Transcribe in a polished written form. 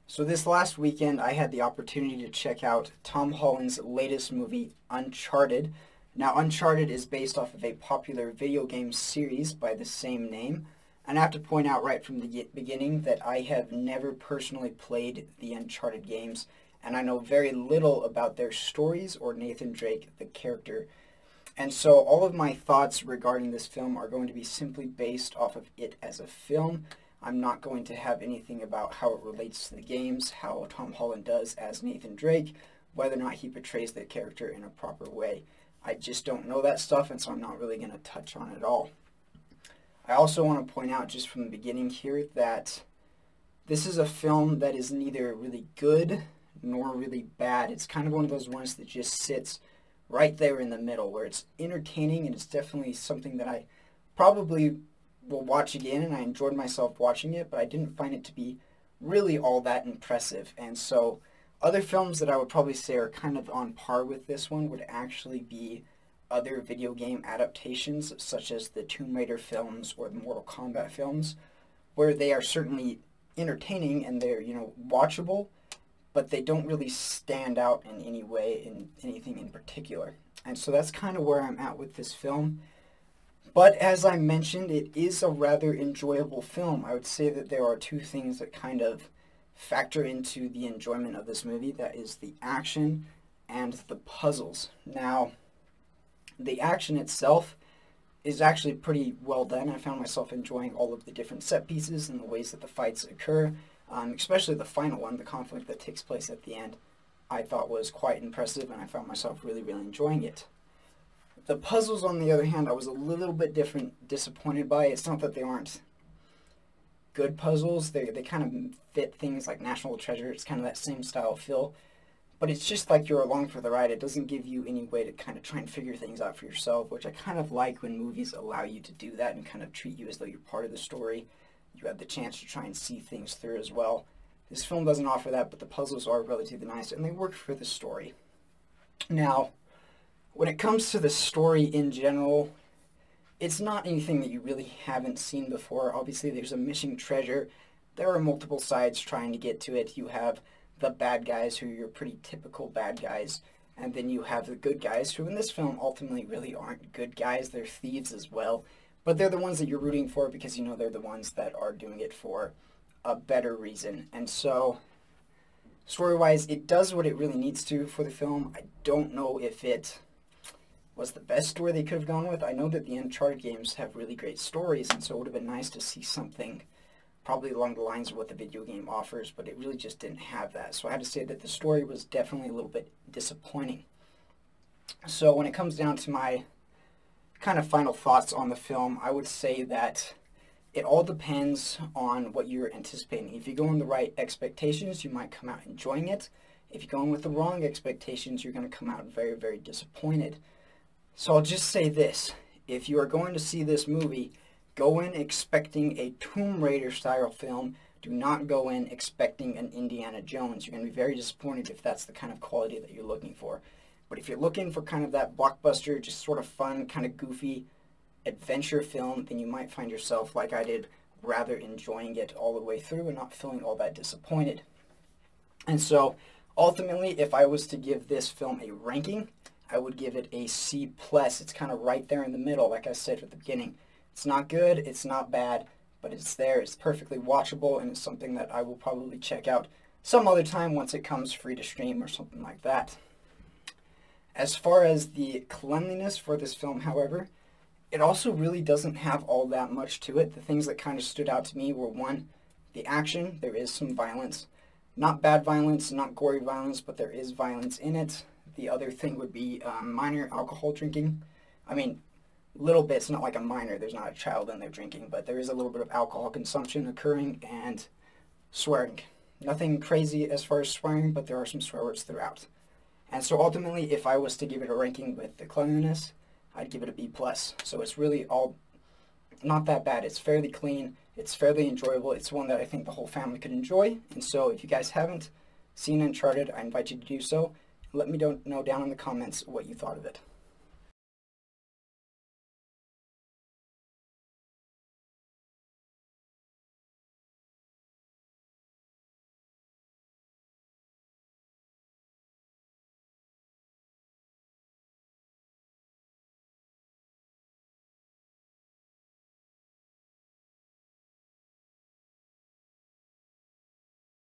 So this last weekend, I had the opportunity to check out Tom Holland's latest movie, Uncharted. Now, Uncharted is based off of a popular video game series by the same name. And I have to point out right from the beginning that I have never personally played the Uncharted games, and I know very little about their stories or Nathan Drake, the character. And so all of my thoughts regarding this film are going to be simply based off of it as a film. I'm not going to have anything about how it relates to the games, how Tom Holland does as Nathan Drake, whether or not he portrays the character in a proper way. I just don't know that stuff, and so I'm not really going to touch on it at all. I also want to point out just from the beginning here that this is a film that is neither really good nor really bad. It's kind of one of those ones that just sits right there in the middle, where it's entertaining and it's definitely something that I probably will watch again, and I enjoyed myself watching it, but I didn't find it to be really all that impressive. And so other films that I would probably say are kind of on par with this one would actually be other video game adaptations, such as the Tomb Raider films or the Mortal Kombat films, where they are certainly entertaining and they're, watchable, but they don't really stand out in any way in anything in particular. And so that's kind of where I'm at with this film. But as I mentioned, it is a rather enjoyable film. I would say that there are two things that kind of factor into the enjoyment of this movie. That is the action and the puzzles. Now, the action itself is actually pretty well done. I found myself enjoying all of the different set pieces and the ways that the fights occur, especially the final one, the conflict that takes place at the end. I thought was quite impressive, and I found myself really, really enjoying it. The puzzles, on the other hand, I was a little bit disappointed by. It's not that they aren't good puzzles. They kind of fit things like National Treasure. It's kind of that same style feel. But it's just like you're along for the ride. It doesn't give you any way to kind of try and figure things out for yourself, which I kind of like when movies allow you to do that and kind of treat you as though you're part of the story. You have the chance to try and see things through as well. This film doesn't offer that, but the puzzles are relatively nice, and they work for the story. Now, when it comes to the story in general, it's not anything that you really haven't seen before. Obviously, there's a missing treasure. There are multiple sides trying to get to it. You have the bad guys, who are your pretty typical bad guys, and then you have the good guys, who in this film ultimately really aren't good guys. They're thieves as well, but they're the ones that you're rooting for because you know they're the ones that are doing it for a better reason. And so, story-wise, it does what it really needs to for the film. I don't know if it was the best story they could have gone with. I know that the Uncharted games have really great stories, and so it would have been nice to see something probably along the lines of what the video game offers, but it really just didn't have that. So I had to say that the story was definitely a little bit disappointing. So when it comes down to my kind of final thoughts on the film, I would say that it all depends on what you're anticipating. If you go in the right expectations, you might come out enjoying it. If you go in with the wrong expectations, you're going to come out very, very disappointed. So I'll just say this. If you are going to see this movie, go in expecting a Tomb Raider style film. Do not go in expecting an Indiana Jones. You're going to be very disappointed if that's the kind of quality that you're looking for. But if you're looking for kind of that blockbuster, just sort of fun, kind of goofy adventure film, then you might find yourself, like I did, rather enjoying it all the way through and not feeling all that disappointed. And so, ultimately, if I was to give this film a ranking, I would give it a C+. It's kind of right there in the middle, like I said at the beginning. It's not good, it's not bad, but it's there, it's perfectly watchable, and it's something that I will probably check out some other time once it comes free to stream or something like that. As far as the cleanliness for this film, however, it also really doesn't have all that much to it. The things that kind of stood out to me were, one, the action. There is some violence. Not bad violence, not gory violence, but there is violence in it. The other thing would be minor alcohol drinking. I mean, little bits, not like a minor, there's not a child in there drinking, but there is a little bit of alcohol consumption occurring, and swearing. Nothing crazy as far as swearing, but there are some swear words throughout. And so ultimately, if I was to give it a ranking with the cleanliness, I'd give it a B+. So it's really all not that bad. It's fairly clean, it's fairly enjoyable, it's one that I think the whole family could enjoy. And so if you guys haven't seen Uncharted, I invite you to do so. Let me know down in the comments what you thought of it.